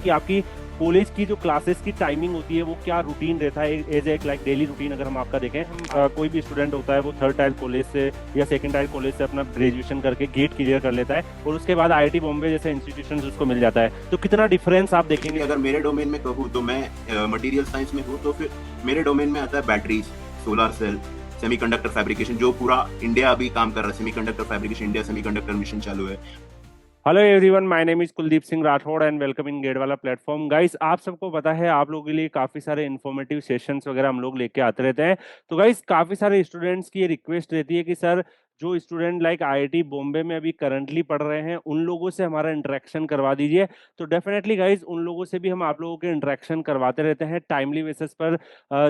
कि आपकी कॉलेज की जो क्लासेस की टाइमिंग होती है वो क्या रूटीन रहता है एज एक लाइक डेली रूटीन। अगर हम आपका देखें, कोई भी स्टूडेंट होता है वो थर्ड टायर कॉलेज से या सेकंड टायर कॉलेज से अपना ग्रेजुएशन करके गेट क्लियर कर लेता है और उसके बाद आईआईटी बॉम्बे जैसे इंस्टीट्यूशन उसको मिल जाता है। तो कितना डिफरेंस आप देखेंगे? अगर मेरे डोमेन में कहूँ तो मैं मटेरियल साइंस में हूँ, तो फिर मेरे डोमेन में आता है batteries, solar cell, semiconductor fabrication, जो पूरा इंडिया अभी काम कर रहा है। Semiconductor fabrication India semiconductor mission चालू है। Hello everyone, my name is Kuldeep Singh Rathore and welcome in GATE Wallah platform. Guys, आप सबको पता है आप लोगों के लिए काफी सारे इन्फॉर्मेटिव सेशंस वगैरह हम लोग लेके आते रहते हैं। तो गाइस, काफी सारे स्टूडेंट्स की ये रिक्वेस्ट रहती है कि सर, जो स्टूडेंट लाइक आईआईटी बॉम्बे में अभी करंटली पढ़ रहे हैं उन लोगों से हमारा इंटरेक्शन करवा दीजिए। तो डेफिनेटली गाइस, उन लोगों से भी हम आप लोगों के इंटरेक्शन करवाते रहते हैं टाइमली बेसिस पर।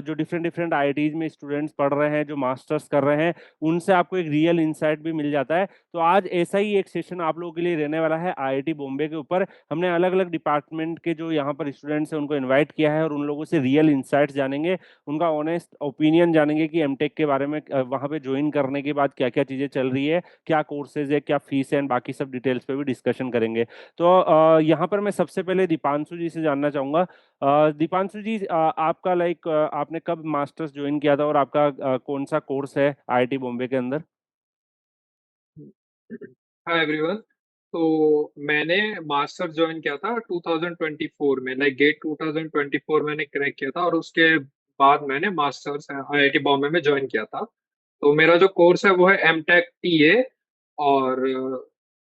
जो डिफरेंट डिफरेंट आईआईटीज में स्टूडेंट्स पढ़ रहे हैं, जो मास्टर्स कर रहे हैं, उनसे आपको एक रियल इंसाइट भी मिल जाता है। तो आज ऐसा ही एक सेशन आप लोगों के लिए रहने वाला है आईआईटी बॉम्बे के ऊपर। हमने अलग अलग डिपार्टमेंट के जो यहाँ पर स्टूडेंट्स हैं उनको इनवाइट किया है और उन लोगों से रियल इंसाइट्स जानेंगे, उनका ऑनेस्ट ओपिनियन जानेंगे कि एमटेक के बारे में वहाँ पे ज्वाइन करने के बाद क्या क्या चीज़ें चल रही है, क्या कोर्सेज है, क्या फीस है एंड बाकी सब डिटेल्स पे भी डिस्कशन करेंगे। तो यहाँ पर मैं सबसे पहले दीपांशु जी से जानना चाहूँगा। दीपांशु जी, आपका लाइक आपने कब मास्टर्स ज्वाइन किया था और आपका कौन सा कोर्स है आईआईटी बॉम्बे के अंदर? Hi everyone. तो मैंने मास्टर ज्वाइन किया था 2024 में, लाइक गेट 2024 मैंने क्रैक किया था और उसके बाद मैंने मास्टर्स आईआईटी बॉम्बे में ज्वाइन किया था। तो मेरा जो कोर्स है वो है एमटेक टीए। और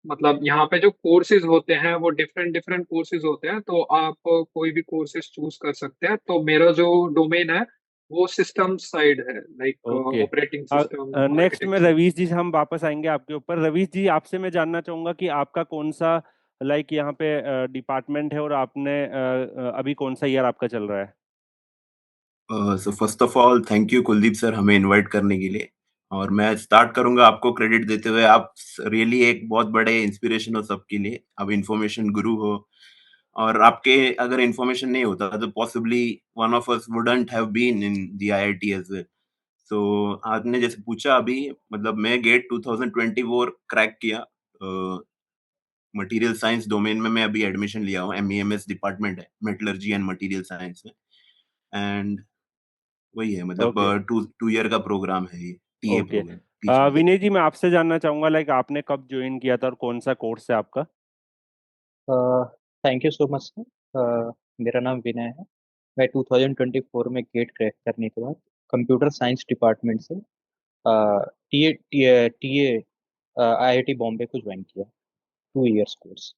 मतलब यहाँ पे जो कोर्सेज होते हैं वो डिफरेंट डिफरेंट कोर्सेज होते हैं, तो आप कोई भी कोर्सेज चूज कर सकते हैं। तो मेरा जो डोमेन है वो सिस्टम साइड है, like okay. Operating system, next में आर्किटेक्चर। रवीश जी से हम वापस आएंगे आपके ऊपर। रवीश जी, आपसे मैं जानना चाहूंगा कि आपका कौन सा लाइक यहाँ पे डिपार्टमेंट है और आपने अभी कौन सा ईयर आपका चल रहा है? So first of all thank you Kuldeep sir, हमें इनवाइट करने के लिए। और मैं स्टार्ट करूंगा आपको क्रेडिट देते हुए। आप रियली एक बहुत बड़े इंस्पिरेशन हो सबके लिए, आप इंफॉर्मेशन गुरु हो। और आपके अगर इंफॉर्मेशन नहीं होता तो possibly one of us wouldn't have been in the IIT as well. So आपने जैसे पूछा अभी, मतलब मैं गेट 2024 क्रैक किया। मटेरियल साइंस डोमेन में मैं अभी एडमिशन लिया हूँ। एमईएमएस डिपार्टमेंट है, मेटलर्जी एंड मटेरियल साइंस में। एंड वही है, मतलब ओके। टू टू ईयर का प्रोग्राम है ये, TA okay. Programme, teaching. Vinay ji, मैं आपसे जानना चाहूंगा लाइक आपने कब ज्वाइन किया था और कौन सा कोर्स है आपका? Thank you so much sir. मेरा नाम विनय है। मैं 2024 में गेट क्रैक करने के बाद कंप्यूटर साइंस डिपार्टमेंट से T A T A IIT Bombay को ज्वाइन किया। 2 इयर्स कोर्स।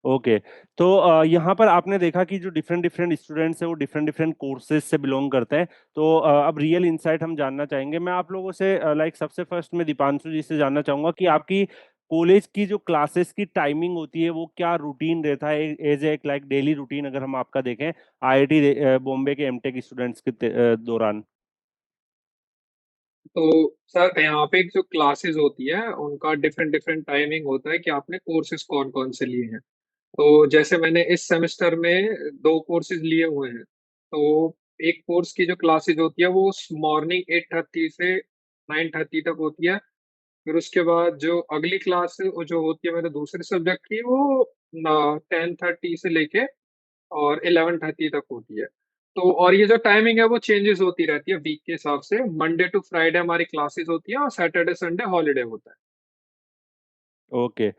ओके। तो यहाँ पर आपने देखा कि जो डिफरेंट डिफरेंट स्टूडेंट्स हैं वो डिफरेंट डिफरेंट कोर्सेज से बिलोंग करते हैं। तो अब रियल इंसाइट हम जानना चाहेंगे। मैं आप लोगों से लाइक सबसे फर्स्ट में दीपांशु जी से जानना चाहूंगा कि आपकी कॉलेज की जो क्लासेस की टाइमिंग होती है वो क्या रूटीन रहता है एज एक लाइक डेली रूटीन, अगर हम आपका देखें आईआईटी बॉम्बे के एमटेक स्टूडेंट्स के दौरान। तो सर यहाँ पे जो क्लासेस होती है उनका डिफरेंट डिफरेंट टाइमिंग होता है कि आपने कोर्सेज कौन कौन से लिए हैं। तो जैसे मैंने इस सेमेस्टर में 2 कोर्सेज लिए हुए हैं। तो एक कोर्स की जो क्लासेज होती है वो मॉर्निंग 8:30 से 9:30 तक होती है। फिर उसके बाद जो अगली क्लास जो होती है मेरे दूसरे सब्जेक्ट की, वो 10:30 से लेके और 11:30 तक होती है। तो और ये जो टाइमिंग है वो चेंजेस होती रहती है वीक के हिसाब से। मंडे टू फ्राइडे हमारी क्लासेस होती है और सैटरडे संडे हॉलीडे होता है। ओके।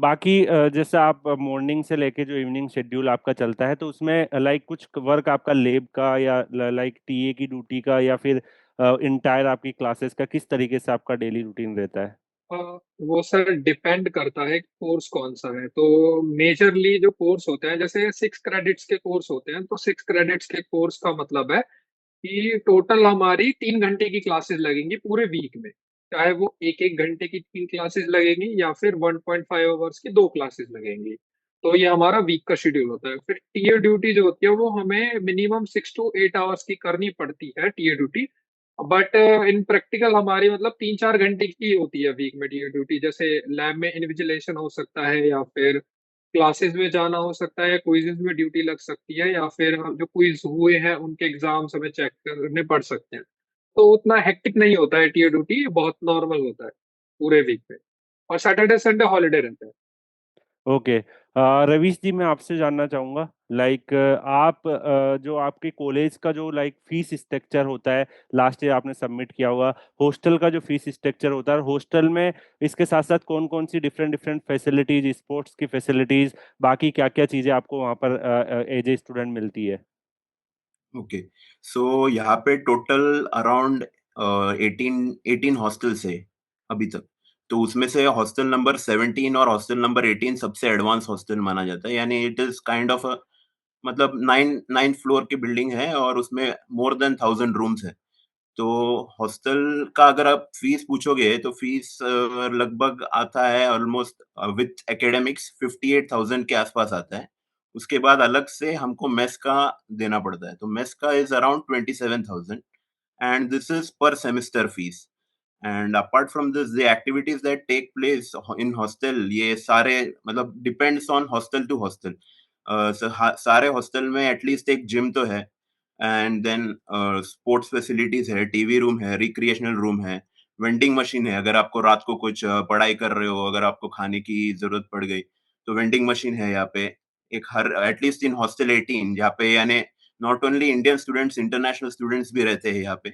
बाकी जैसे आप मॉर्निंग से लेके जो इवनिंग शेड्यूल आपका चलता है तो उसमें लाइक कुछ वर्क आपका लैब का या लाइक टीए की ड्यूटी का या फिर इंटायर आपकी क्लासेस का, किस तरीके से आपका डेली रूटीन रहता है? अ, वो सर डिपेंड करता है कोर्स कौन सा है। तो मेजरली जो कोर्स होते हैं, जैसे 6 क्रेडिट्स के कोर्स होते हैं, तो 6 क्रेडिट्स के कोर्स का मतलब है कि टोटल हमारी 3 घंटे की क्लासेस लगेंगी पूरे वीक में। चाहे वो एक एक घंटे की 3 क्लासेस लगेंगी या फिर 1.5 आवर्स की 2 क्लासेस लगेंगी। तो ये हमारा वीक का शेड्यूल होता है। फिर टीए ड्यूटी जो होती है वो हमें मिनिमम 6 to 8 आवर्स की करनी पड़ती है, TA duty. But in practical हमारी मतलब 3-4 घंटे की होती है वीक में टीए ड्यूटी। जैसे लैब में इन्विजिलेशन हो सकता है, या फिर क्लासेस में जाना हो सकता है, क्विजेज में ड्यूटी लग सकती है, या फिर जो क्विज हुए हैं उनके एग्जाम्स हमें चेक करने पड़ सकते हैं। तो उतना हेक्टिक नहीं होता है टीए ड्यूटी, बहुत नॉर्मल होता है पूरे वीक में। और सैटरडे संडे हॉलीडे रहता है। ओके। रवीश जी, मैं आपसे जानना चाहूंगा लाइक आप जो आपके कॉलेज का जो लाइक फीस स्ट्रक्चर होता है, लास्ट ईयर आपने सबमिट किया होगा, हॉस्टल का जो फीस स्ट्रक्चर होता है, हॉस्टल में इसके साथ साथ कौन कौन सी डिफरेंट डिफरेंट फैसिलिटीज, स्पोर्ट्स की फैसिलिटीज, बाकी क्या क्या चीजें आपको वहाँ पर एज ए स्टूडेंट मिलती है? ओके, सो यहाँ पे टोटल अराउंड 18 हॉस्टल्स है अभी तक। तो उसमें से हॉस्टल नंबर 17 और हॉस्टल नंबर 18 सबसे एडवांस हॉस्टल माना जाता है, यानी इट इज काइंड ऑफ मतलब 9 फ्लोर की बिल्डिंग है और उसमें मोर देन 1000 रूम्स है। तो हॉस्टल का अगर आप फीस पूछोगे तो फीस लगभग आता है ऑलमोस्ट विथ एकेडमिक्स 58,000 के आसपास आता है। उसके बाद अलग से हमको मेस का देना पड़ता है, तो मेस का is around 27,000 and this is per semester fees. And apart from this the activities that take place in hostel, ये सारे मतलब depends on hostel to hostel. सारे हॉस्टल में एटलीस्ट एक जिम तो है, एंड देन स्पोर्ट्स फैसिलिटीज है, TV room है, रिक्रिएशनल रूम है, वेंडिंग मशीन है। अगर आपको रात को कुछ पढ़ाई कर रहे हो, अगर आपको खाने की जरूरत पड़ गई तो वेंडिंग मशीन है यहाँ पे। एक हर एटलीस्ट इन हॉस्टल 18 यहाँ पे, यानी not only Indian students, international students भी रहते हैं यहाँ पे।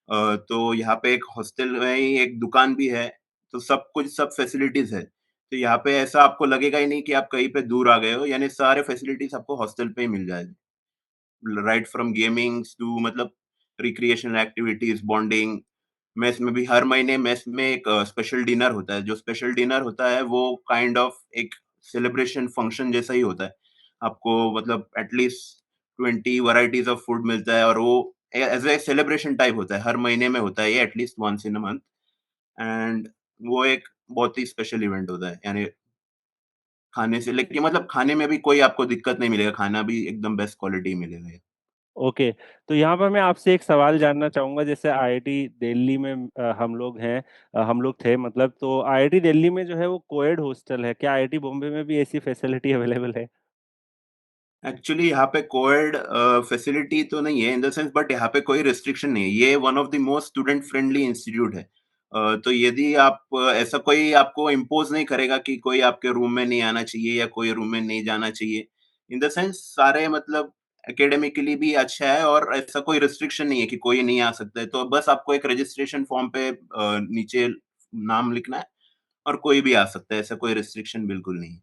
तो यहाँ पे एक हॉस्टल में ही एक दुकान भी है, तो सब कुछ सब फैसिलिटीज है। तो यहाँ पे ऐसा आपको लगेगा ही नहीं कि आप कहीं पे दूर आ गए हो, यानी सारे फैसिलिटीज आपको हॉस्टल पे ही मिल जाएगी, राइट फ्रॉम गेमिंग्स टू मतलब रिक्रिएशनल एक्टिविटीज, बॉन्डिंग। मेस में भी हर महीने मेस में एक स्पेशल डिनर होता है। जो स्पेशल डिनर होता है वो काइंड ऑफ एक सेलिब्रेशन फंक्शन जैसा ही होता है। आपको मतलब एटलीस्ट 20 वैरायटीज ऑफ फूड मिलता है, और वो एज ए सेलिब्रेशन टाइप होता है, हर महीने में होता है ये, at least once in a month. And वो एक बहुत ही स्पेशल इवेंट होता है, यानी खाने से लेके मतलब खाने में भी कोई आपको दिक्कत नहीं मिलेगा, खाना भी एकदम बेस्ट क्वालिटी मिलेगा। ओके, तो यहाँ पर मैं आपसे एक सवाल जानना चाहूंगा। जैसे आईआईटी दिल्ली में हम लोग हैं, हम लोग थे मतलब, तो आईआईटी दिल्ली में जो है वो कोएड हॉस्टल है, क्या आईआईटी बॉम्बे में भी ऐसी फैसिलिटी अवेलेबल है? एक्चुअली यहाँ पे कोएड फैसिलिटी तो नहीं है इन द सेंस, बट यहाँ पे कोई रिस्ट्रिक्शन नहीं है। ये one of the most student friendly institute है। तो यदि आप ऐसा कोई आपको इम्पोज नहीं करेगा कि कोई आपके रूम में नहीं आना चाहिए या कोई रूम में नहीं जाना चाहिए। इन द सेंस सारे मतलब एकेडमिकली भी अच्छा है, और ऐसा कोई रिस्ट्रिक्शन नहीं है कि कोई नहीं आ सकता है। तो बस आपको एक रजिस्ट्रेशन फॉर्म पे नीचे नाम लिखना है और कोई भी आ सकता है, ऐसा कोई रिस्ट्रिक्शन बिल्कुल नहीं है।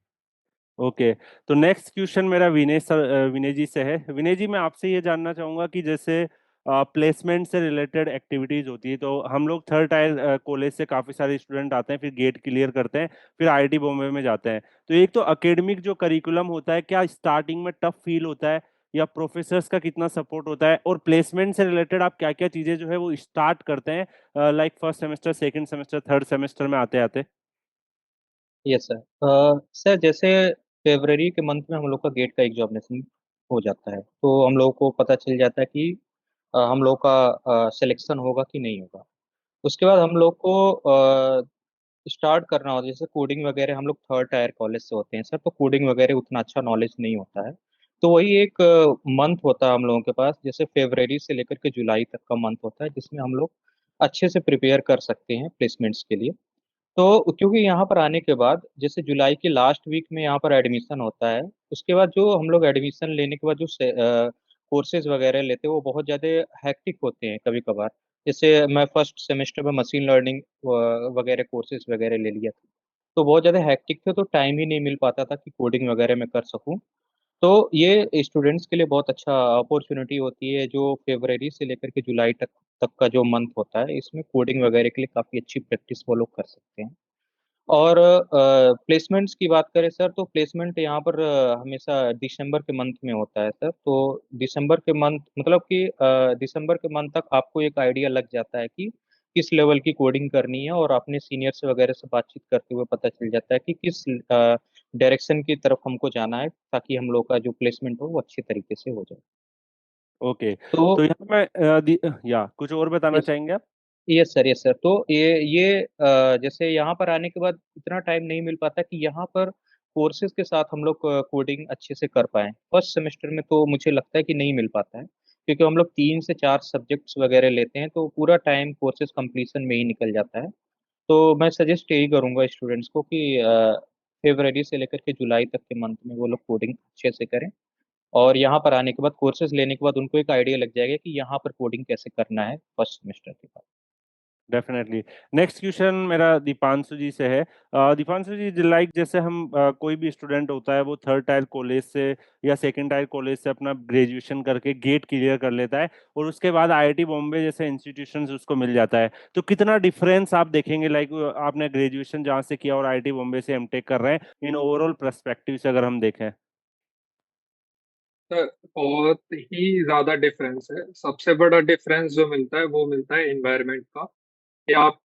ओके, तो नेक्स्ट क्वेश्चन मेरा विनय सर, विनय जी से है। विनय जी, मैं आपसे ये जानना चाहूंगा कि जैसे प्लेसमेंट से रिलेटेड एक्टिविटीज होती है, तो हम लोग थर्ड टायर कॉलेज से काफी सारे स्टूडेंट आते हैं, फिर गेट क्लियर करते हैं, फिर आईआईटी बॉम्बे में जाते हैं। तो एक तो एकेडमिक जो करिकुलम होता है, क्या स्टार्टिंग में टफ फील होता है, या प्रोफेसर्स का कितना सपोर्ट होता है, और प्लेसमेंट से रिलेटेड आप क्या क्या चीजें जो है वो स्टार्ट करते हैं like first semester, second semester, third semester में आते आते? Yes sir. सर जैसे फरवरी के मंथ में हम लोग का गेट का एग्जामिनेशन हो जाता है, तो हम लोग को पता चल जाता है कि हम लोग का सिलेक्शन होगा कि नहीं होगा। उसके बाद हम लोग को स्टार्ट करना होता है। जैसे कोडिंग वगैरह, हम लोग थर्ड टायर कॉलेज से होते हैं सर, तो कोडिंग वगैरह उतना अच्छा नॉलेज नहीं होता है। तो वही एक मंथ होता है हम लोगों के पास, जैसे फरवरी से लेकर के जुलाई तक का मंथ होता है, जिसमें हम लोग अच्छे से प्रिपेयर कर सकते हैं प्लेसमेंट्स के लिए। तो क्योंकि यहाँ पर आने के बाद जैसे जुलाई के लास्ट वीक में यहाँ पर एडमिशन होता है, उसके बाद जो हम लोग एडमिशन लेने के बाद जो कोर्सेज वगैरह लेते हैं वो बहुत ज़्यादा हैक्टिक होते हैं कभी कभार। जैसे मैं फर्स्ट सेमेस्टर में मशीन लर्निंग वगैरह कोर्सेज वगैरह ले लिया था, तो बहुत ज़्यादा हैक्टिक थे, तो टाइम ही नहीं मिल पाता था कि कोडिंग वगैरह मैं कर सकूं। तो ये स्टूडेंट्स के लिए बहुत अच्छा अपॉर्चुनिटी होती है, जो फरवरी से लेकर के जुलाई तक तक का जो मंथ होता है, इसमें कोडिंग वगैरह के लिए काफ़ी अच्छी प्रैक्टिस वो लोग कर सकते हैं। और प्लेसमेंट्स की बात करें सर, तो प्लेसमेंट यहाँ पर हमेशा दिसंबर के मंथ में होता है सर। तो दिसंबर के मंथ मतलब कि दिसंबर के मंथ तक आपको एक आइडिया लग जाता है कि किस लेवल की कोडिंग करनी है, और अपने सीनियर्स वगैरह से बातचीत करते हुए पता चल जाता है कि किस डायरेक्शन की तरफ हमको जाना है, ताकि हम लोग का जो प्लेसमेंट हो वो अच्छे तरीके से हो जाए। ओके, तो तो यहाँ मैं या कुछ और बताना चाहेंगे आप? Yes sir, yes sir. तो ये जैसे यहाँ पर आने के बाद इतना टाइम नहीं मिल पाता कि यहाँ पर कोर्सेज के साथ हम लोग कोडिंग अच्छे से कर पाएं। फर्स्ट सेमेस्टर में तो मुझे लगता है कि नहीं मिल पाता है, क्योंकि हम लोग 3 से 4 सब्जेक्ट्स वगैरह लेते हैं, तो पूरा टाइम कोर्सेज कंप्लीशन में ही निकल जाता है। तो मैं सजेस्ट यही करूंगा स्टूडेंट्स को कि फरवरी से लेकर के जुलाई तक के मंथ में वो लोग कोडिंग अच्छे से करें। और यहाँ पर आने के बाद, कोर्सेज लेने के बाद उनको एक आइडिया लग जाएगा कि यहाँ पर कोडिंग कैसे करना है फर्स्ट सेमेस्टर के बाद। डेफिनेटली। नेक्स्ट क्वेश्चन मेरा दीपांशु जी से है। दीपांशु जी, लाइक जैसे हम कोई भी स्टूडेंट होता है वो थर्ड टायर कॉलेज से या सेकंड टायर कॉलेज से अपना ग्रेजुएशन करके गेट क्लियर कर लेता है और उसके बाद आईआईटी बॉम्बे जैसे इंस्टीट्यूशंस उसको मिल जाता है, तो कितना डिफरेंस आप देखेंगे, लाइक आपने ग्रेजुएशन जहाँ से किया और आईआईटी बॉम्बे से एमटेक कर रहे हैं, इन ओवरऑल पर्सपेक्टिव से अगर हम देखें? सर, बहुत ही ज्यादा डिफरेंस है। सबसे बड़ा डिफरेंस जो मिलता है वो मिलता है एनवायरनमेंट का। कि आप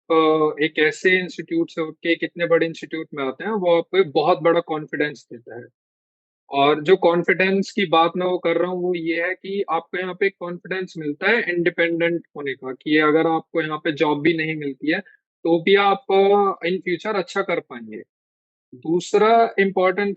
एक ऐसे इंस्टीट्यूट से उठ के कितने बड़े इंस्टीट्यूट में आते हैं, वो आपको एक बहुत बड़ा कॉन्फिडेंस देता है। और जो कॉन्फिडेंस की बात मैं वो कर रहा हूँ वो ये है कि आपको यहाँ पे एक कॉन्फिडेंस मिलता है इंडिपेंडेंट होने का, कि अगर आपको यहाँ पे जॉब भी नहीं मिलती है तो भी आप इन फ्यूचर अच्छा कर पाएंगे। दूसरा इम्पोर्टेंट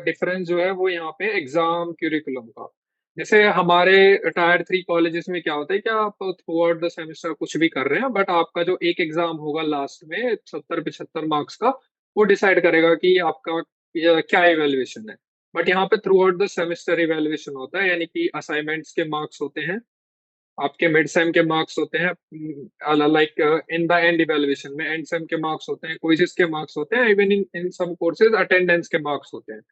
डिफरेंस जो है वो यहाँ पे एग्जाम क्यूरिकुलम का। जैसे हमारे टायर 3 कॉलेजेस में क्या होता है कि आप थ्रू आउट द सेमेस्टर कुछ भी कर रहे हैं, बट आपका जो एक एग्जाम होगा लास्ट में 70-75 मार्क्स का, वो डिसाइड करेगा कि आपका क्या इवेल्युएशन है। बट यहाँ पे through out the semester evaluation होता है, यानी कि असाइनमेंट्स के मार्क्स होते हैं, आपके मिड सेम के मार्क्स होते हैं, like in the end evaluation में एंड सेम के मार्क्स होते हैं, क्विज़ेस के मार्क्स होते हैं, even in in some courses attendance के मार्क्स होते हैं।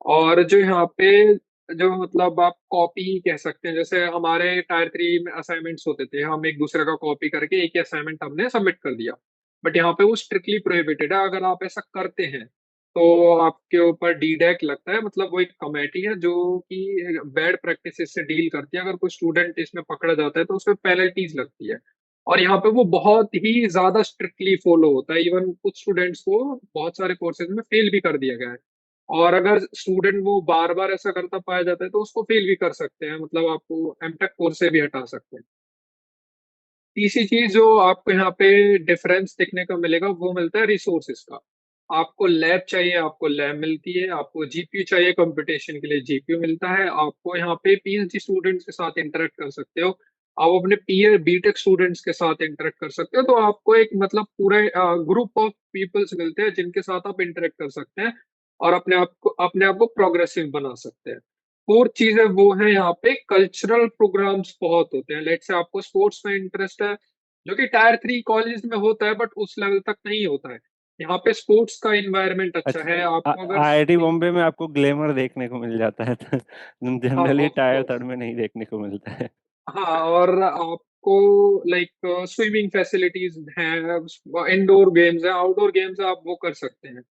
और जो यहाँ पे जो मतलब आप कॉपी ही कह सकते हैं, जैसे हमारे टायर 3 में असाइनमेंट्स होते थे, हम एक दूसरे का कॉपी करके एक ही असाइनमेंट हमने सबमिट कर दिया। बट यहाँ पे वो स्ट्रिक्टली प्रोहिबिटेड है। अगर आप ऐसा करते हैं तो आपके ऊपर डीडैक लगता है, मतलब वो एक कमेटी है जो कि बैड प्रैक्टिसेस से डील करती है। अगर कोई स्टूडेंट इसमें पकड़ा जाता है तो उसमें पेनल्टीज लगती है। और यहाँ पे वो बहुत ही ज्यादा स्ट्रिक्टली फॉलो होता है। इवन कुछ स्टूडेंट्स को बहुत सारे कोर्सेज में फेल भी कर दिया गया है। और अगर स्टूडेंट वो बार बार ऐसा करता पाया जाता है तो उसको फेल भी कर सकते हैं, मतलब आपको एमटेक कोर्स से भी हटा सकते हैं। तीसरी चीज जो आपको यहाँ पे डिफरेंस देखने को मिलेगा वो मिलता है रिसोर्सेज का। आपको लैब चाहिए, आपको लैब मिलती है। आपको जीपीयू चाहिए कंप्यूटेशन के लिए, जीपीयू मिलता है। आपको यहाँ पे पीएचडी स्टूडेंट्स के साथ इंटरेक्ट कर सकते हो, आप अपने पीयर बीटेक स्टूडेंट्स के साथ इंटरेक्ट कर सकते हो। तो आपको एक मतलब पूरे ग्रुप ऑफ पीपल्स मिलते हैं जिनके साथ आप इंटरेक्ट कर सकते हैं और अपने आप को प्रोग्रेसिव बना सकते हैं। फोर्थ चीज है वो है यहाँ पे कल्चरल प्रोग्राम्स बहुत होते हैं। लेट से आपको स्पोर्ट्स में इंटरेस्ट है, जो कि टायर 3 कॉलेज में होता है बट उस लेवल तक नहीं होता है। यहाँ पे स्पोर्ट्स का इन्वायरमेंट अच्छा है। अच्छा, आपको अगर आईआईटी बॉम्बे में आपको ग्लैमर देखने को मिल जाता है तो हाँ, generally of tyre course. Third में नहीं देखने को मिलता है। हाँ, और आपको लाइक स्विमिंग फैसिलिटीज हैं, इंडोर गेम्स हैं, आउटडोर गेम्स आप वो कर सकते हैं।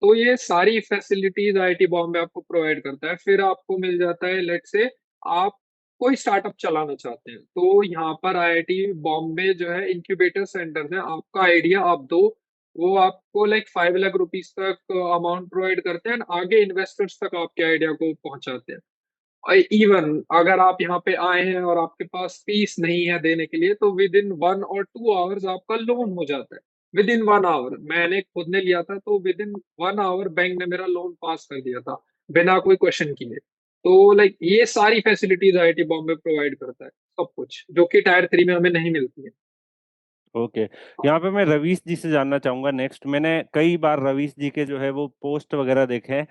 तो ये सारी फैसिलिटीज आईआईटी बॉम्बे आपको प्रोवाइड करता है। फिर आपको मिल जाता है, लेट से आप कोई स्टार्टअप चलाना चाहते हैं तो यहाँ पर आईआईटी बॉम्बे जो है इंक्यूबेटर सेंटर है। आपका आइडिया आप दो, वो आपको लाइक 5 लाख रुपीज तक अमाउंट प्रोवाइड करते हैं, आगे इन्वेस्टर्स तक आपके आइडिया को पहुंचाते हैं। इवन अगर आप यहाँ पे आए हैं और आपके पास फीस नहीं है देने के लिए, तो विद इन 1 और 2 आवर्स आपका लोन हो जाता है। विद इन 1 आवर, मैंने खुद ने लिया था तो विद इन 1 आवर बैंक ने मेरा लोन पास कर दिया था, बिना कोई क्वेश्चन किए। तो लाइक ये सारी फैसिलिटीज आईआईटी बॉम्बे प्रोवाइड करता है, सब कुछ जो कि टायर 3 में हमें नहीं मिलती है। ओके। यहाँ पे मैं रवीश जी से जानना चाहूंगा नेक्स्ट। मैंने कई बार रवीश जी के जो है वो पोस्ट वगैरह देखे हैं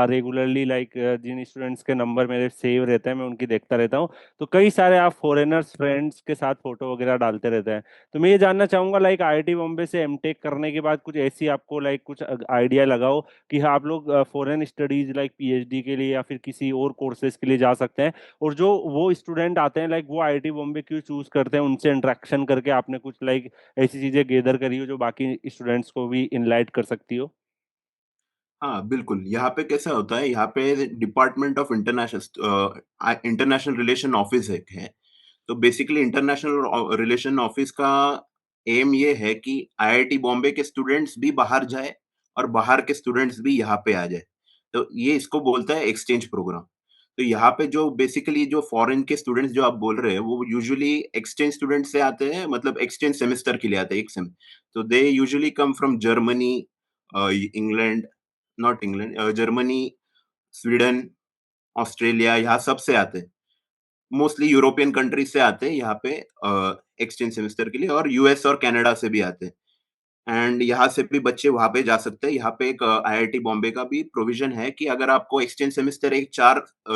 रेगुलरली, लाइक जिन स्टूडेंट्स के नंबर मेरे सेव रहते हैं मैं उनकी देखता रहता हूँ। तो कई सारे आप फॉरेनर्स फ्रेंड्स के साथ फोटो वगैरह डालते रहते हैं। तो मैं ये जानना चाहूंगा, लाइक आईआईटी बॉम्बे से एमटेक करने के बाद कुछ ऐसी आपको लाइक कुछ आइडिया लगाओ कि हाँ आप लोग फॉरेन स्टडीज लाइक पीएचडी के लिए या फिर किसी और कोर्सेज के लिए जा सकते हैं, और जो वो स्टूडेंट आते हैं लाइक वो आईआईटी बॉम्बे क्यों चूज करते हैं, उनसे इंटरेक्शन करके आपने कुछ लाइक ऐसी चीजें गेदर करी हो जो बाकी स्टूडेंट्स को भी इनलाइट कर सकती हो? हाँ, बिल्कुल, यहाँ पे कैसा होता है, यहाँ पे department of international relation office एक है। तो बेसिकली इंटरनेशनल रिलेशन ऑफिस का एम ये है कि आईआईटी बॉम्बे के स्टूडेंट्स भी बाहर जाए और बाहर के स्टूडेंट्स भी यहाँ पे आ जाए। तो ये इसको बोलता है एक्सचेंज प्रोग्राम। तो यहाँ पे जो बेसिकली जो फॉरेन के स्टूडेंट्स जो आप बोल रहे हैं, वो यूजुअली एक्सचेंज स्टूडेंट से आते हैं, मतलब एक्सचेंज सेमेस्टर के लिए आते हैं, 1 सेम। तो they usually come from Germany, England, not England, Germany, Sweden, Australia, यहाँ सब से आते हैं। मोस्टली यूरोपियन कंट्रीज से आते हैं यहाँ पे एक्सचेंज सेमेस्टर के लिए, और यूएस और कनाडा से भी आते हैं। एंड यहाँ से भी बच्चे वहाँ पे जा सकते हैं। यहाँ पे एक आईआईटी बॉम्बे का भी प्रोविज़न है कि अगर आपको एक्सचेंज सेमेस्टर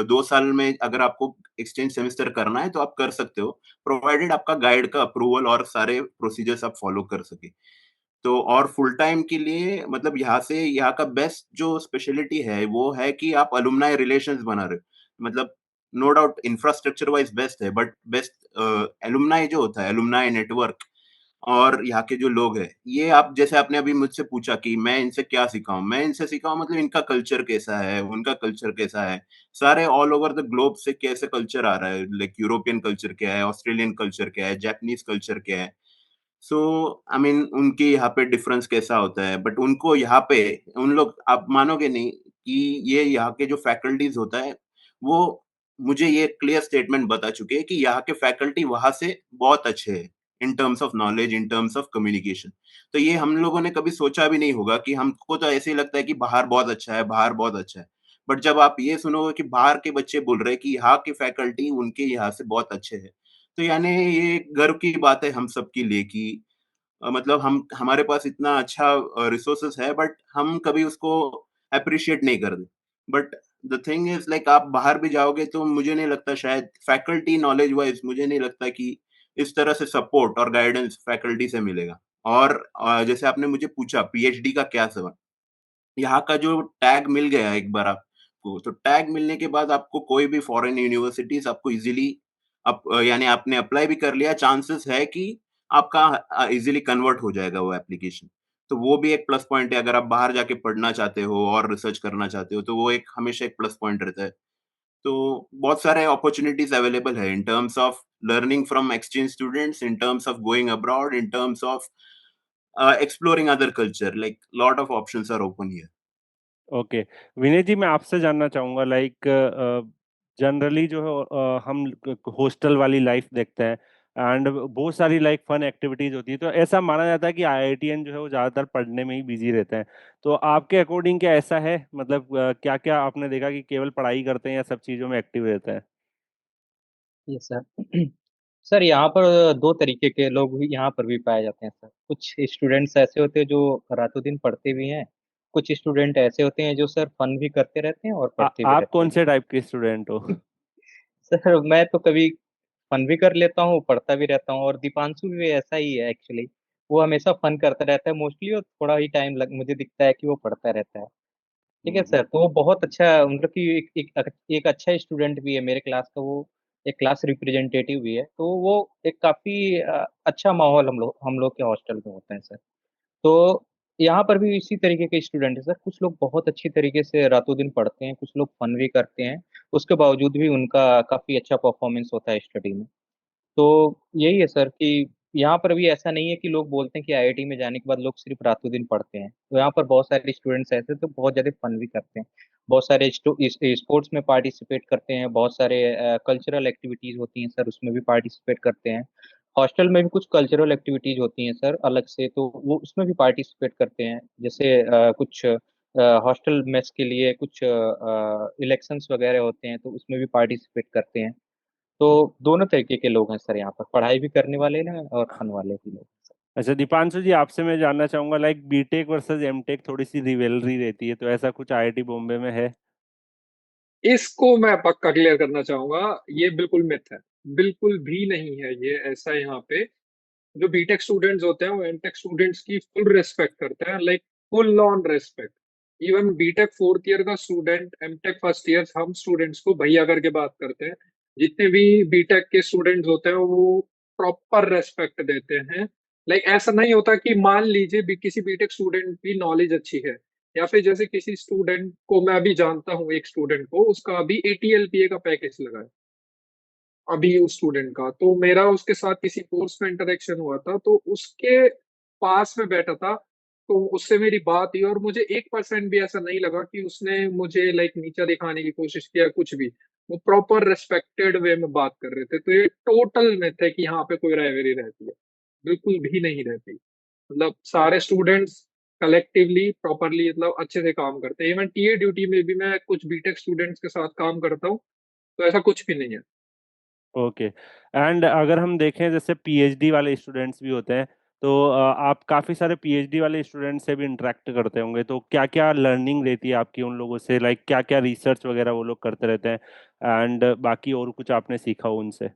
2 साल में अगर आपको एक्सचेंज सेमेस्टर करना है तो आप कर सकते हो, प्रोवाइडेड आपका गाइड का अप्रूवल और सारे प्रोसीजर्स आप फॉलो कर सकें। तो और फुल टाइम के लिए मतलब यहाँ का बेस्ट जो स्पेशलिटी है, वो है कि आप अलुमनाई रिलेशंस बना रहे हो। मतलब no doubt infrastructure wise best है, बट बेस्ट अलुमनाई जो होता है, अलुमनाई नेटवर्क और यहाँ के जो लोग हैं, ये आप जैसे आपने अभी मुझसे पूछा कि मैं इनसे क्या सीखा हूँ? मैं इनसे सीखा हूँ मतलब इनका कल्चर कैसा है, उनका कल्चर कैसा है, सारे ऑल ओवर द ग्लोब से कैसे कल्चर आ रहा है, लाइक यूरोपियन कल्चर क्या है, ऑस्ट्रेलियन कल्चर क्या है, जापानीज़ कल्चर क्या है। सो आई मीन उनके यहाँ पे डिफरेंस कैसा होता है, बट उनको यहाँ पे उन लोग आप मानोगे नहीं कि ये यहाँ के जो फैकल्टीज़ होता है, वो मुझे ये क्लियर स्टेटमेंट बता चुके हैं कि यहाँ के फैकल्टी वहाँ से बहुत अच्छे हैं, in terms of knowledge, in terms of communication. तो ये हम लोगों ने कभी सोचा भी नहीं होगा कि हमको तो ऐसे ही लगता है कि बाहर बहुत अच्छा है, बाहर बहुत अच्छा है। बट जब आप ये सुनोगे कि बाहर के बच्चे बोल रहे हैं कि यहाँ के फैकल्टी उनके यहाँ से बहुत अच्छे हैं, तो यानी ये गर्व की बात है हम सबके लिए कि मतलब हम हमारे पास इतना अच्छा रिसोर्सेस है, बट हम कभी उसको एप्रिशिएट नहीं करते। But the thing is like आप बाहर भी जाओगे तो मुझे नहीं लगता, शायद फैकल्टी नॉलेज वाइज़ मुझे नहीं लगता कि इस तरह से सपोर्ट और गाइडेंस फैकल्टी से मिलेगा। और जैसे आपने मुझे पूछा पीएचडी का क्या सवाल? यहाँ का जो टैग मिल गया एक बार आपको, तो टैग मिलने के बाद आपको कोई भी फॉरेन यूनिवर्सिटीज़ आपको ईज़िली यानी आपने अप्लाई भी कर लिया, चांसेस है कि आपका ईज़िली कन्वर्ट हो जाएगा वो एप्लीकेशन। तो वो भी एक प्लस पॉइंट है, अगर आप बाहर जाके पढ़ना चाहते हो और रिसर्च करना चाहते हो, तो वो एक हमेशा एक प्लस पॉइंट रहता है। तो बहुत सारे अपॉर्च्युनिटीज़ अवेलेबल है in terms of learning from exchange students, in terms of going abroad, in terms of exploring other culture, like lot of options are open here. Okay. Vinay ji, मैं आपसे जानना चाहूँगा, लाइक जनरली जो है हम हॉस्टल वाली life देखते हैं एंड बहुत सारी लाइक फन एक्टिविटीज होती है, तो ऐसा माना जाता है कि आईआईटीएन जो है वो ज़्यादातर पढ़ने में ही बिजी रहते हैं। तो आपके अकॉर्डिंग क्या ऐसा है? मतलब क्या क्या आपने देखा कि केवल पढ़ाई करते हैं या सब चीज़ों में एक्टिव रहते हैं? Yes sir. सर यहाँ पर दो तरीके के लोग भी यहाँ पर भी पाए जाते हैं सर। कुछ स्टूडेंट्स ऐसे होते हैं जो रातों दिन पढ़ते भी हैं, कुछ स्टूडेंट ऐसे होते हैं जो सर फन भी करते रहते हैं और पढ़ते भी आप रहते कौन हैं। से टाइप के स्टूडेंट हो? सर मैं तो कभी फन भी कर लेता हूँ, पढ़ता भी रहता हूँ, और दीपांशु भी ऐसा ही है एक्चुअली। वो हमेशा फन करता रहता है मोस्टली, और थोड़ा ही टाइम लग मुझे दिखता है कि वो पढ़ता रहता है। ठीक है हम्म। सर, तो वो बहुत अच्छा, मतलब कि एक अच्छा स्टूडेंट भी है मेरे क्लास का। वो एक क्लास रिप्रेजेंटेटिव भी है, तो वो एक काफी अच्छा माहौल हम लोग के हॉस्टल में होता है सर। तो यहाँ पर भी इसी तरीके के स्टूडेंट है सर। कुछ लोग बहुत अच्छी तरीके से रातों दिन पढ़ते हैं, कुछ लोग फन भी करते हैं, उसके बावजूद भी उनका काफी अच्छा परफॉर्मेंस होता है स्टडी में। तो यही है सर कि यहाँ पर भी ऐसा नहीं है कि लोग बोलते हैं कि आईआईटी में जाने के बाद लोग सिर्फ रातों दिन पढ़ते हैं। तो यहाँ पर बहुत सारे स्टूडेंट्स ऐसे तो बहुत ज्यादा फन भी करते हैं, बहुत सारे स्पोर्ट्स में पार्टिसिपेट करते हैं, बहुत सारे कल्चरल एक्टिविटीज होती हैं सर, उसमें भी पार्टिसिपेट करते हैं। हॉस्टल में भी कुछ कल्चरल एक्टिविटीज होती हैं सर अलग से, तो वो उसमें भी पार्टिसिपेट करते हैं। जैसे कुछ हॉस्टल मेस के लिए कुछ इलेक्शंस वगैरह होते हैं, तो उसमें भी पार्टिसिपेट करते हैं। तो दोनों तरीके के लोग हैं सर यहाँ पर, पढ़ाई भी करने वाले हैं और फन वाले भी लोग हैं सर। अच्छा दीपांशु जी, आपसे मैं जानना चाहूंगा, लाइक बीटेक वर्सेस एमटेक थोड़ी सी रिवेलरी रहती है, तो ऐसा कुछ आईआईटी बॉम्बे में है? इसको मैं पक्का क्लियर करना चाहूंगा, ये बिल्कुल मिथ है। बिल्कुल भी नहीं है ये ऐसा। यहाँ पे जो बीटेक स्टूडेंट्स होते हैं वो एमटेक स्टूडेंट्स की फुल रिस्पेक्ट करते हैं, like full on respect. Even BTech fourth year का स्टूडेंट एमटेक फर्स्ट ईयर हम स्टूडेंट्स को भैया करके बात करते हैं। जितने भी बीटेक के स्टूडेंट्स होते हैं वो प्रॉपर रेस्पेक्ट देते हैं। लाइक ऐसा नहीं होता कि मान लीजिए किसी बीटेक स्टूडेंट की नॉलेज अच्छी है, या फिर जैसे किसी स्टूडेंट को मैं अभी जानता हूँ, एक स्टूडेंट को उसका अभी एटीएलपीए का पैकेज लगा है अभी उस स्टूडेंट का। तो मेरा उसके साथ किसी कोर्स में इंटरेक्शन हुआ था, तो उसके पास में बैठा था, तो उससे मेरी बात हुई और मुझे 1% भी ऐसा नहीं लगा कि उसने मुझे लाइक नीचा दिखाने की कोशिश किया कुछ भी। वो प्रॉपर रेस्पेक्टेड वे में बात कर रहे थे। तो ये टोटल मिथ है कि यहाँ पे कोई राइवरी रहती है। बिल्कुल भी नहीं रहती। मतलब सारे स्टूडेंट्स कलेक्टिवली प्रॉपरली मतलब अच्छे से काम करते हैं। इवन टीए ड्यूटी में भी मैं कुछ बीटेक स्टूडेंट्स के साथ काम करता हूँ, तो ऐसा कुछ भी नहीं है। ओके। एंड अगर हम देखें, जैसे पीएचडी वाले स्टूडेंट्स भी होते हैं, तो आप काफी सारे पीएचडी वाले स्टूडेंट से भी इंटरेक्ट करते होंगे, तो क्या क्या लर्निंग रहती है आपकी उन लोगों से, लाइक क्या क्या रिसर्च वगैरह वो लोग करते रहते हैं, एंड बाकी और कुछ आपने सीखा हो उनसे?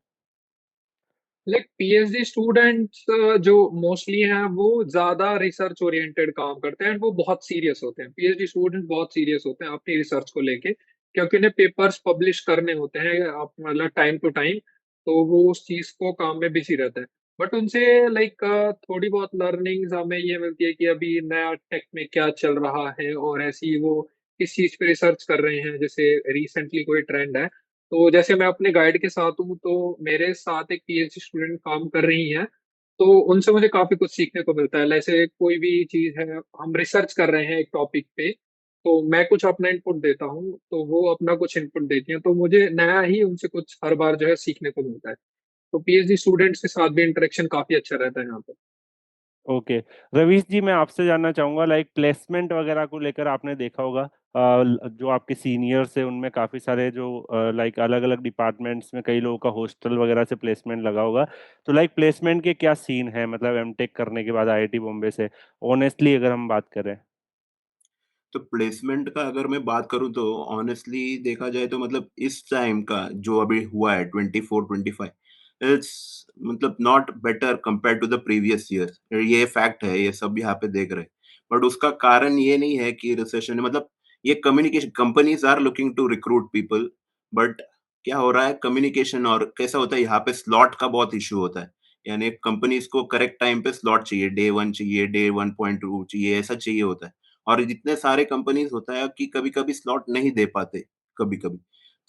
लाइक पीएचडी स्टूडेंट्स जो मोस्टली हैं वो ज्यादा रिसर्च ओरिएंटेड काम करते हैं, and वो बहुत सीरियस होते हैं। पीएचडी स्टूडेंट बहुत सीरियस होते हैं अपनी रिसर्च को लेके, क्योंकि उन्हें पेपर्स पब्लिश करने होते हैं मतलब टाइम टू टाइम। तो वो उस चीज को काम में बिजी रहते हैं। बट उनसे लाइक थोड़ी बहुत लर्निंग्स हमें ये मिलती है कि अभी नया टेक में क्या चल रहा है, और ऐसी वो किस चीज पे रिसर्च कर रहे हैं। जैसे रिसेंटली कोई ट्रेंड है, तो जैसे मैं अपने गाइड के साथ हूँ, तो मेरे साथ एक पीएचडी स्टूडेंट काम कर रही हैं। तो उनसे मुझे काफी कुछ सीखने को मिलता है। जैसे कोई भी चीज है, हम रिसर्च कर रहे हैं एक टॉपिक पे, तो मैं कुछ अपना इनपुट देता हूँ, तो वो अपना कुछ इनपुट देती हैं, तो मुझे नया ही उनसे कुछ हर बार जो है सीखने को मिलता है। तो पीएचडी स्टूडेंट्स के साथ भी इंटरेक्शन काफी अच्छा रहता है यहाँ पे। ओके। रवीश जी, मैं आपसे जानना चाहूंगा, लाइक प्लेसमेंट वगैरह को लेकर आपने देखा होगा जो आपके सीनियर्स है उनमें काफी सारे जो लाइक अलग अलग डिपार्टमेंट्स में कई लोगों का हॉस्टल वगैरह से प्लेसमेंट लगा होगा। तो लाइक प्लेसमेंट के क्या सीन है, मतलब एमटेक करने के बाद आईआईटी बॉम्बे से, ऑनेस्टली अगर हम बात करें? तो प्लेसमेंट का अगर मैं बात करूँ तो ऑनेस्टली देखा जाए तो मतलब इस टाइम का जो अभी हुआ है 24-25, इट्स मतलब not better compare to the previous year. ये फैक्ट है, ये सब यहाँ पे देख रहे हैं। बट उसका कारण ये नहीं है कि रिसेशन है, मतलब ये communication, companies are looking to recruit people, but क्या हो रहा है कम्युनिकेशन, और कैसा होता है यहाँ पे स्लॉट का बहुत इश्यू होता है। यानी कंपनीज को करेक्ट टाइम पे स्लॉट चाहिए, डे 1 चाहिए, डे 1.2 चाहिए, ऐसा चाहिए होता है। और जितने सारे कंपनीज होता है कि कभी-कभी स्लॉट नहीं दे पाते, कभी-कभी।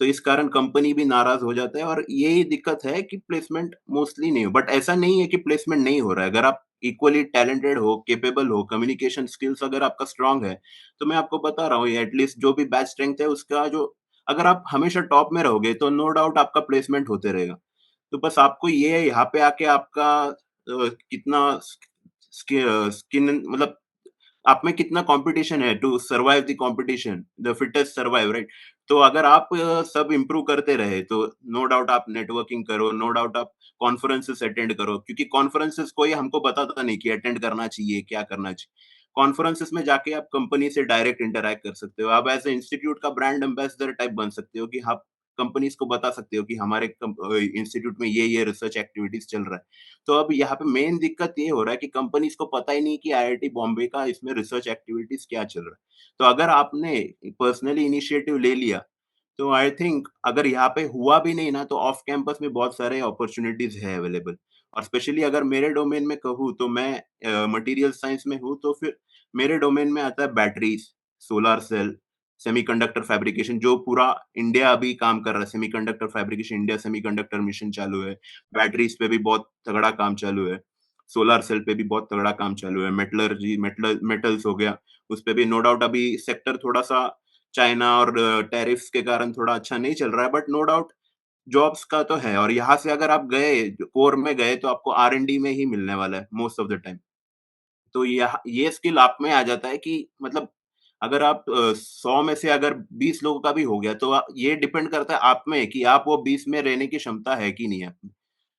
तो इस कारण कंपनी भी नाराज़ हो जाता है, और यही दिक्कत है कि प्लेसमेंट मोस्टली नहीं हो। बट ऐसा नहीं है कि प्लेसमेंट नहीं हो रहा है। अगर आप इक्वली टैलेंटेड हो, कैपेबल हो, कम्युनिकेशन स्किल्स अगर आपका स्ट्रॉन्ग है, तो मैं आपको बता रहा हूँ, ये एटलीस्ट जो भी बैच स्ट्रेंथ है उसका जो, अगर आप हमेशा टॉप में रहोगे तो नो डाउट आपका प्लेसमेंट होते रहेगा। तो बस आपको ये है यहाँ पे आके आपका कितना स्किन मतलब आप में कितना कंपटीशन है to survive the competition, the fittest survive, right? तो अगर आप सब इम्प्रूव करते रहे तो नो डाउट आप नेटवर्किंग करो, नो डाउट आप कॉन्फ्रेंसेस अटेंड करो, क्योंकि कॉन्फ्रेंसेस कोई हमको बताता नहीं कि अटेंड करना चाहिए, क्या करना चाहिए। कॉन्फ्रेंसेस में जाके आप कंपनी से डायरेक्ट इंटरैक्ट कर सकते हो। आप एज ए इंस्टीट्यूट का ब्रांड एम्बेसडर टाइप बन सकते हो कि आप कंपनीज को बता सकते हो कि हमारे इंस्टीट्यूट में ये रिसर्च एक्टिविटीज चल रहा है। तो अब यहाँ पे मेन दिक्कत ये हो रहा है कि कंपनीज को पता ही नहीं कि आईआईटी बॉम्बे का इसमें रिसर्च एक्टिविटीज क्या चल रहा है। तो अगर आपने पर्सनली इनिशिएटिव ले लिया, तो आई थिंक अगर यहाँ पे हुआ भी नहीं ना, तो ऑफ कैंपस में बहुत सारे अपॉर्चुनिटीज है अवेलेबल। और स्पेशली अगर मेरे डोमेन में कहूँ तो मैं मटेरियल साइंस में हूँ, तो फिर मेरे डोमेन में आता है batteries, solar cell, semiconductor fabrication, जो पूरा इंडिया अभी काम कर रहा है। Semiconductor fabrication, India semiconductor mission चालू है। बैटरीज पे भी बहुत तगड़ा काम चालू है। सोलर सेल पे भी बहुत तगड़ा काम चालू है। मेटलर्जी, मेटल्स हो गया, उस पे भी नो डाउट अभी सेक्टर थोड़ा-सा चाइना और टैरिफ्स के कारण थोड़ा अच्छा नहीं चल रहा है, बट नो डाउट जॉब्स का तो है। और यहाँ से अगर आप गए, कोर में गए, तो आपको आर-एन-डी में ही मिलने वाला है मोस्ट ऑफ द टाइम। तो ये स्किल आप में आ जाता है कि मतलब अगर आप 100 में से अगर 20 लोगों का भी हो गया, तो ये डिपेंड करता है आप में कि आप वो 20 में रहने की क्षमता है कि नहीं है आप में।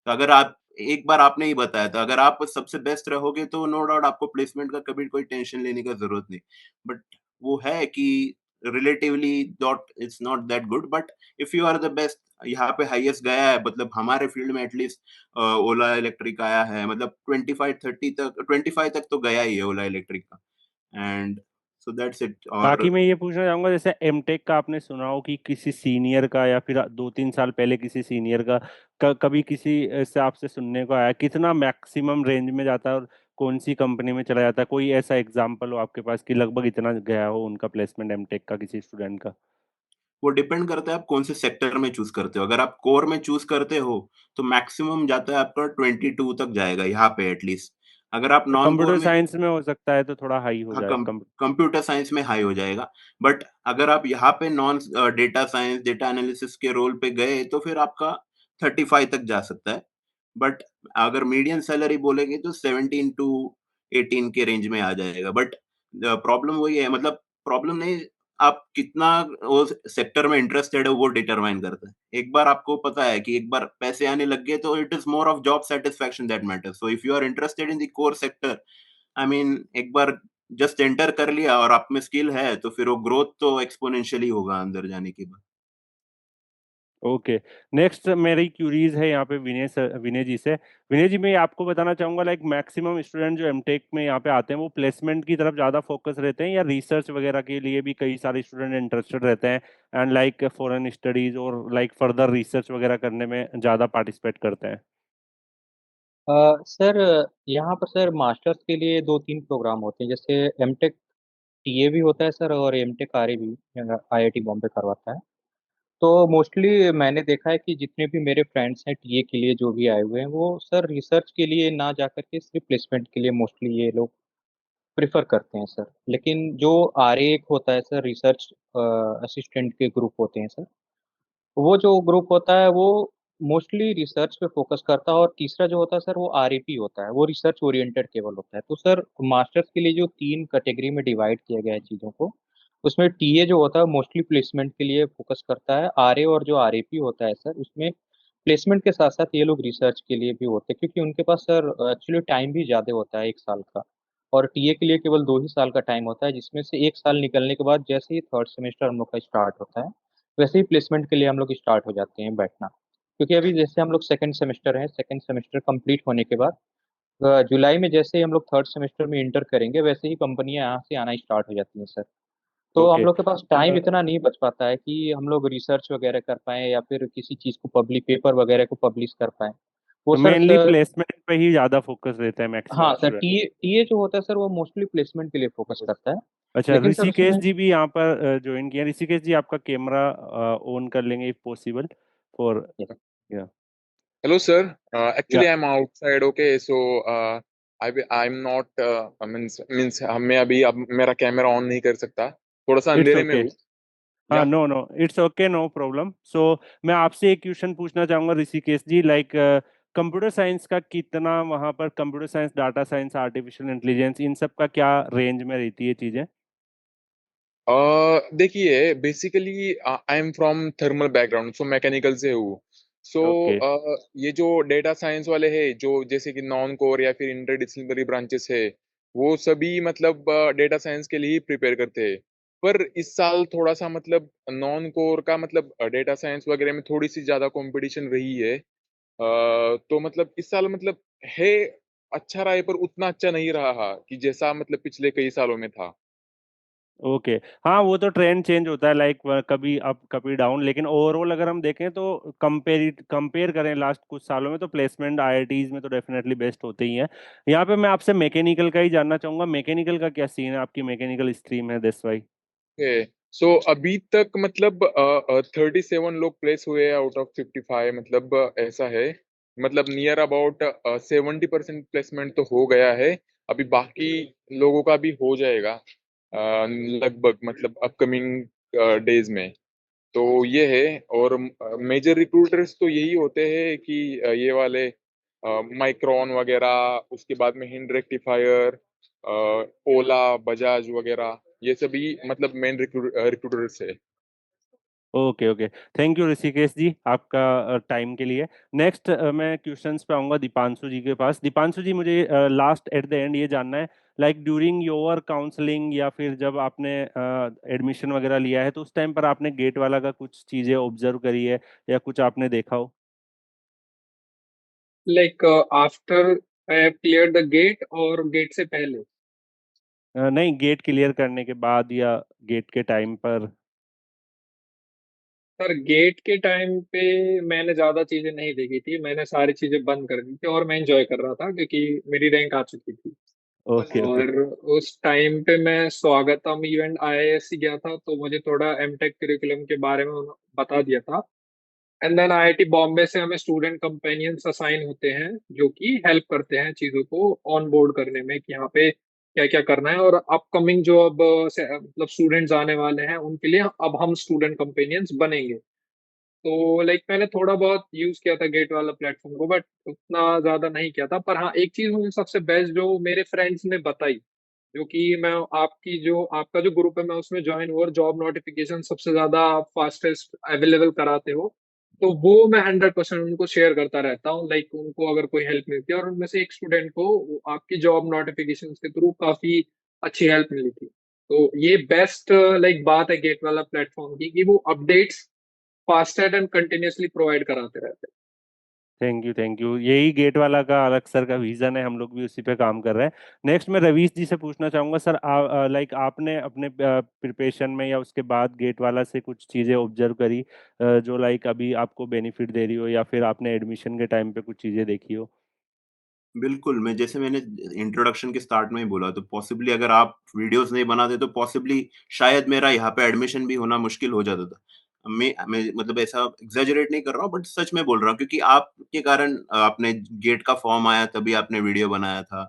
तो अगर आप एक बार आपने ही बताया था, अगर आप सबसे बेस्ट रहोगे तो नो डाउट आपको प्लेसमेंट का कभी कोई टेंशन लेने का ज़रूरत नहीं। बट वो है कि relatively dot it's not that good, but if you are the best, यहाँ पे हाईएस्ट गया है, मतलब हमारे फील्ड में एटलीस्ट ओला इलेक्ट्रिक आया है, मतलब 25-30 तक, 25 तक तो गया ही है ओला इलेक्ट्रिक का। And so that's it. बाकी और मैं ये पूछना चाहूंगा, जैसे एमटेक का आपने सुना हो कि किसी सीनियर का, या फिर 2-3 साल पहले किसी सीनियर का, कभी किसी से आपसे सुनने को आया कितना मैक्सिमम रेंज में जाता है और कौन सी कंपनी में चला जाता है? कोई ऐसा एग्जांपल हो आपके पास कि लगभग इतना गया हो उनका प्लेसमेंट एमटेक का किसी स्टूडेंट का? वो डिपेंड करता है आप कौन से सेक्टर में चूज़ करते हो। अगर आप कोर में चूज़ करते हो, तो मैक्सिमम जाता है आपका 22 तक जाएगा यहाँ पे एटलीस्ट। अगर आप तो नॉन कोर कंप्यूटर में, साइंस में हो सकता है तो थोड़ा हाई हो हाँ, जाए। कंप्यूटर साइंस में हाई हो जाएगा। बट अगर आप यहाँ पे non data science, data analysis के रोल पे गए, तो फिर आपका 35 तक जा सकता है। बट अगर मीडियन सैलरी बोलेंगे तो 17 टू 18 के रेंज में आ जाएगा। बट प्रॉब्लम वही है, मतलब प्रॉब्लम नहीं, आप कितना वो सेक्टर में इंटरेस्टेड है वो डिटरमाइन करता है। एक बार आपको पता है कि एक बार पैसे आने लग गए तो it is more of job satisfaction that matters. So if you are interested in the core sector, I mean एक बार जस्ट एंटर कर लिया और आप में स्किल है तो फिर वो ग्रोथ तो एक्सपोनेंशियली होगा अंदर जाने के बाद। ओके। नेक्स्ट मेरी क्यूरीज है यहाँ पे विनय जी से। विनय जी, मैं आपको बताना चाहूंगा लाइक मैक्सिमम स्टूडेंट जो एमटेक में यहाँ पे आते हैं वो प्लेसमेंट की तरफ ज़्यादा फोकस रहते हैं या रिसर्च वगैरह के लिए भी कई सारे स्टूडेंट इंटरेस्टेड रहते हैं एंड लाइक फॉरेन स्टडीज और लाइक फर्दर रिसर्च वगैरह करने में ज़्यादा पार्टिसिपेट करते हैं? सर, यहाँ पर सर मास्टर्स के लिए दो तीन प्रोग्राम होते हैं, जैसे एमटेक टीए भी होता है सर, और एमटेक आरए भी आईआईटी बॉम्बे करवाता है। तो मोस्टली मैंने देखा है कि जितने भी मेरे फ्रेंड्स हैं टीए के लिए जो भी आए हुए हैं, वो सर रिसर्च के लिए ना जा करके सिर्फ प्लेसमेंट के लिए मोस्टली ये लोग प्रेफर करते हैं सर। लेकिन जो आरए एक होता है सर, रिसर्च असिस्टेंट के ग्रुप होते हैं सर, वो जो ग्रुप होता है वो मोस्टली रिसर्च पे फोकस करता है। और तीसरा जो होता है सर वो आरईपी होता है, वो रिसर्च ओरिएंटेड केवल होता है। तो सर मास्टर्स के लिए जो तीन कैटेगरी में डिवाइड किया गया है चीज़ों को, उसमें टीए जो होता है मोस्टली प्लेसमेंट के लिए फोकस करता है। आरए और जो आरईपी होता है सर, उसमें प्लेसमेंट के साथ साथ ये लोग रिसर्च के लिए भी होते हैं, क्योंकि उनके पास सर एक्चुअली टाइम भी ज़्यादा होता है, एक साल का। और टीए के लिए केवल 2 ही साल का टाइम होता है, जिसमें से एक साल निकलने के बाद जैसे ही थर्ड सेमेस्टर हम लोग का स्टार्ट होता है, वैसे ही प्लेसमेंट के लिए हम लोग स्टार्ट हो जाते हैं बैठना। क्योंकि अभी जैसे हम लोग सेकंड सेमेस्टर हैं, सेकंड सेमेस्टर कंप्लीट होने के बाद जुलाई में जैसे ही हम लोग थर्ड सेमेस्टर में इंटर करेंगे, वैसे ही कंपनियां यहाँ से आना स्टार्ट हो जाती हैं सर। तो हम ओके। लोग के पास टाइम इतना नहीं बच पाता है कि हम लोग रिसर्च वगैरह कर पाएं या फिर किसी चीज़ को पब्लिक पेपर वगैरह को पब्लिश कर पाएं। वो तो सर मेनली सर प्लेसमेंट पे ही ज़्यादा फोकस रहता है मैक्सिमम हाँ सर, स्टूडेंट। टीए टीए जो होता है सर वो मोस्टली प्लेसमेंट के लिए फोकस करता है। अच्छा, लेकिन सर ऋषिकेश उसमें जी भी यहाँ पर ज्वाइन किया। ऋषिकेश जी, आपका कैमरा ऑन कर लेंगे इफ पॉसिबल फॉर। या Hello, sir. या Actually, I'm outside. Okay, so I'm not means मैं अभी अब मेरा कैमरा ऑन नहीं कर सकता, थोड़ा सा इट्स अंधेरे में ओके। हूँ। हाँ, yeah no no, it's okay, no problem. So मैं आपसे एक क्वेश्चन पूछना चाहूंगा Rishikesh ji, like computer science का कितना वहाँ पर, computer science, data science, artificial intelligence, इन सब का क्या रेंज में रहती है चीज़ें? देखिए, basically I am from thermal background, so mechanical से हूँ। So okay. ये जो डेटा साइंस वाले हैं, जो जैसे कि नॉन कोर या फिर इंटरडिसिप्लिनरी ब्रांचेस है, वो सभी मतलब डेटा साइंस के लिए ही प्रिपेयर करते हैं। पर इस साल थोड़ा सा मतलब नॉन कोर का मतलब डेटा साइंस वगैरह में थोड़ी सी ज्यादा कंपटीशन रही है। तो मतलब इस साल मतलब है, अच्छा रहा है, पर उतना अच्छा नहीं रहा कि जैसा मतलब पिछले कई सालों में था। ओके। हाँ, वो तो ट्रेंड चेंज होता है लाइक कभी अप कभी डाउन, लेकिन ओवरऑल अगर हम देखें तो कंपेयर करें लास्ट कुछ सालों में तो प्लेसमेंट आईआईटीज में तो डेफिनेटली बेस्ट होते ही हैं। यहाँ पे मैं आपसे मैकेनिकल का ही जानना चाहूंगा, मैकेनिकल का क्या सीन है? आपकी मैकेनिकल स्ट्रीम है, दिस वाई। ओके, सो अभी तक मतलब 37 लोग प्लेस हुए आउट ऑफ 55, मतलब ऐसा है। मतलब नियर अबाउट 70% प्लेसमेंट तो हो गया है। अभी बाकी लोगों का भी हो जाएगा लगभग, मतलब अपकमिंग डेज में। तो ये है। और मेजर रिक्रूटर्स तो यही होते हैं कि ये वाले माइक्रोन वगैरह, उसके बाद में हिंड रेक्टिफायर, ओला, बजाज वगैरह, ये सभी मतलब मेन रिक्रूटर्स है। Okay okay. Thank you Rishikesh ji, आपका टाइम के लिए। नेक्स्ट मैं क्वेश्चंस पे आऊंगा दीपांशु जी के पास। दीपांशु जी, मुझे लास्ट एट द एंड ये जानना है, लाइक ड्यूरिंग योर काउंसलिंग या फिर जब आपने एडमिशन वगैरह लिया है तो उस टाइम पर आपने गेट वाला का कुछ चीज़ें ऑब्जर्व करी है या कुछ आपने देखा हो? Like after I have clear the GATE और गेट से पहले? नहीं, गेट क्लियर करने के बाद या गेट के टाइम पर। सर गेट के टाइम पे मैंने ज्यादा चीजें नहीं देखी थी, मैंने सारी चीजें बंद कर दी थी और मैं एंजॉय कर रहा था क्योंकि मेरी रैंक आ चुकी थी। Okay okay. और उस टाइम पे मैं स्वागतम इवेंट आईआईएस गया था, तो मुझे थोड़ा एमटेक करिकुलम के बारे में उन्होंने बता दिया था। एंड देन आईआईटी बॉम्बे से हमें स्टूडेंट कंपेनियंस असाइन होते हैं जो कि हेल्प करते हैं चीजों को ऑन बोर्ड करने में कि यहाँ पे क्या क्या करना है। और अपकमिंग जो अब मतलब स्टूडेंट्स आने वाले हैं उनके लिए अब हम स्टूडेंट कंपेनियंस बनेंगे। तो लाइक मैंने थोड़ा बहुत यूज किया था गेट वाला प्लेटफॉर्म को, बट उतना ज्यादा नहीं किया था। पर हाँ, एक चीज मुझे सबसे बेस्ट जो मेरे फ्रेंड्स ने बताई जो कि मैं आपका जो ग्रुप है मैं उसमें ज्वाइन हुआ और जॉब नोटिफिकेशन सबसे ज्यादा फास्टेस्ट अवेलेबल कराते हो, तो वो मैं 100% उनको शेयर करता रहता हूँ। लाइक उनको अगर कोई हेल्प मिलती है, और उनमें से एक स्टूडेंट को आपकी जॉब नोटिफिकेशन के थ्रू काफी अच्छी हेल्प मिली थी। तो ये बेस्ट लाइक बात है गेट वाला प्लेटफॉर्म की, कि वो updates fastest and continuously provide कराते रहते हैं। Thank you, thank you. यही गेट वाला का अलग सर का विजन है, हम लोग भी उसी पे काम कर रहे हैं। नेक्स्ट मैं रवीश जी से पूछना चाहूंगा सर, लाइक आपने अपने प्रिपरेशन में या उसके बाद गेट वाला से कुछ चीज़ें ऑब्जर्व करी जो लाइक अभी आपको बेनिफिट दे रही हो, या फिर आपने एडमिशन के टाइम पे कुछ चीज़ें देखी हो? बिल्कुल, मैंने इंट्रोडक्शन के स्टार्ट में ही बोला, तो पॉसिबली अगर आप वीडियोज़ नहीं बनाते तो पॉसिबली शायद मेरा यहाँ पे एडमिशन भी होना मुश्किल हो जाता था। मैं मतलब ऐसा एक्ज़ैजरेट नहीं कर रहा हूँ, बट सच में बोल रहा हूँ, क्योंकि आपके कारण आपने गेट का फॉर्म आया तभी आपने वीडियो बनाया था।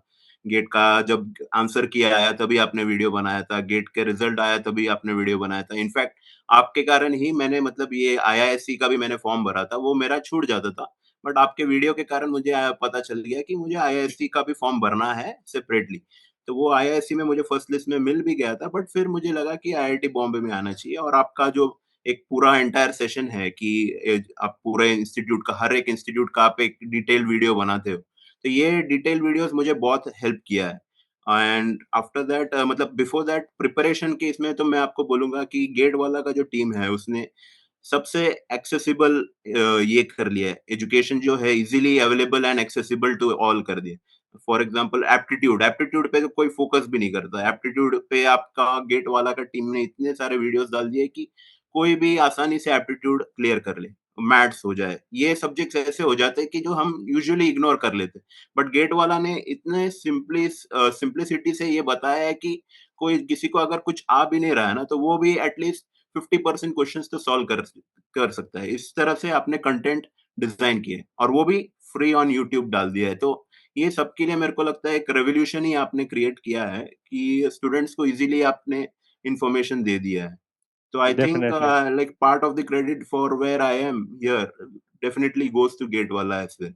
गेट का जब आंसर की आया तभी आपने वीडियो बनाया था। गेट के रिज़ल्ट आया तभी आपने वीडियो बनाया था। इनफैक्ट आपके कारण ही मैंने मतलब ये आईआईएससी का भी मैंने फॉर्म भरा था, वो मेरा छूट जाता था। बट आपके वीडियो के कारण मुझे पता चल गया कि मुझे आईआईएससी का भी फॉर्म भरना है सेपरेटली। तो वो आईआईएससी में मुझे फर्स्ट लिस्ट में मिल भी गया था, बट फिर मुझे लगा कि आईआईटी बॉम्बे में आना चाहिए। और आपका जो एक पूरा एंटायर सेशन है कि आप पूरे इंस्टीट्यूट का, हर एक इंस्टीट्यूट का आप एक डिटेल वीडियो बनाते हो। तो ये डिटेल वीडियोस मुझे बहुत हेल्प किया है। एंड आफ्टर दैट मतलब बिफोर दैट प्रिपरेशन के इसमें तो मैं आपको बोलूँगा कि गेट वाला का जो टीम है उसने सबसे एक्सेसिबल ये कर लिया है, एजुकेशन जो है easily available and accessible to all कर दिया। फॉर एग्ज़ाम्पल एप्टीट्यूड पे तो कोई फ़ोकस भी नहीं करता। एप्टीट्यूड पे आपका गेट वाला का टीम ने इतने सारे वीडियोज़ डाल दिए कि कोई भी आसानी से एप्टीट्यूड क्लियर कर ले। मैथ्स हो जाए, ये सब्जेक्ट्स ऐसे हो जाते हैं कि जो हम यूजुअली इग्नोर कर लेते हैं। बट गेट वाला ने इतने सिम्प्लिसिटी से ये बताया है कि कोई किसी को अगर कुछ आ भी नहीं रहा है ना, तो वो भी एटलीस्ट 50% क्वेश्चंस तो सॉल्व कर सकता है। इस तरह से आपने कंटेंट डिज़ाइन किए और वो भी फ्री ऑन यूट्यूब डाल दिया है। तो ये सबके लिए मेरे को लगता है एक रेवोल्यूशन ही आपने क्रिएट किया है कि स्टूडेंट्स को इज़िली आपने इन्फॉर्मेशन दे दिया है। तो I think definitely. Like part of the credit for where I am here definitely goes to GATE Wallah as well.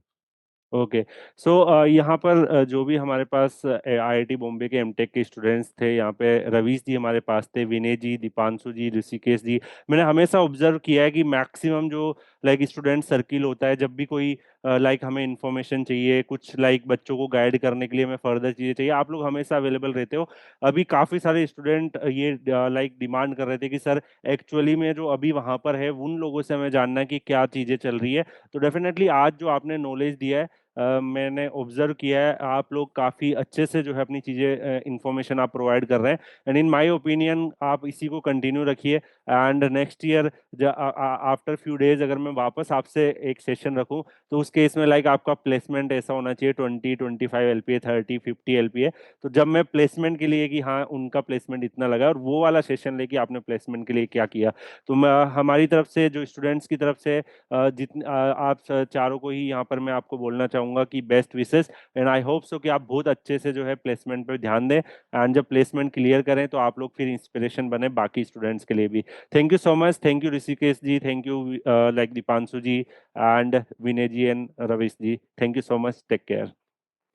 Okay. So यहाँ पर जो भी हमारे पास आईआईटी बॉम्बे के एमटेक के स्टूडेंट्स थे, यहाँ पे रवीश जी हमारे पास थे, विनय जी, दीपांशु जी, ऋषिकेश जी। मैंने हमेशा ऑब्जर्व किया है कि मैक्सिमम जो लाइक स्टूडेंट सर्किल होता है, जब भी कोई लाइक हमें इन्फॉर्मेशन चाहिए, कुछ लाइक बच्चों को गाइड करने के लिए, हमें फर्दर चीज़ें चाहिए, आप लोग हमेशा अवेलेबल रहते हो। अभी काफ़ी सारे स्टूडेंट ये लाइक डिमांड कर रहे थे कि सर एक्चुअली में जो अभी वहाँ पर है उन लोगों से हमें जानना है कि क्या चीज़ें चल रही है। तो डेफिनेटली आज जो आपने नॉलेज दिया है, मैंने ऑब्जर्व किया है, आप लोग काफ़ी अच्छे से जो है अपनी चीज़ें इंफॉर्मेशन आप प्रोवाइड कर रहे हैं। एंड इन माय ओपिनियन आप इसी को कंटिन्यू रखिए। And next year after few days अगर मैं वापस आपसे एक सेशन रखूं, तो उस केस में लाइक आपका प्लेसमेंट ऐसा होना चाहिए 20-25 LPA, 30-50 LPA। तो जब मैं प्लेसमेंट के लिए कि हाँ उनका प्लेसमेंट इतना लगा, और वो वाला सेशन लेके आपने प्लेसमेंट के लिए क्या किया, तो मैं हमारी तरफ से, जो स्टूडेंट्स की तरफ से, आप चारों को ही यहाँ पर मैं आपको बोलना चाहूँगा कि best wishes. And I hope so कि आप बहुत अच्छे से जो है प्लेसमेंट पे ध्यान दें, एंड जब प्लेसमेंट क्लियर करें तो आप लोग फिर इंस्पिरेशन बने बाकी स्टूडेंट्स के लिए भी। Thank you so much. Thank you Rishikesh ji, thank you like Deepanshu ji and Vinay ji and Ravish ji. Thank you so much, take care.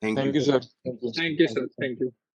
Thank you thank you sir. Sir, thank you. Thank you sir, thank you.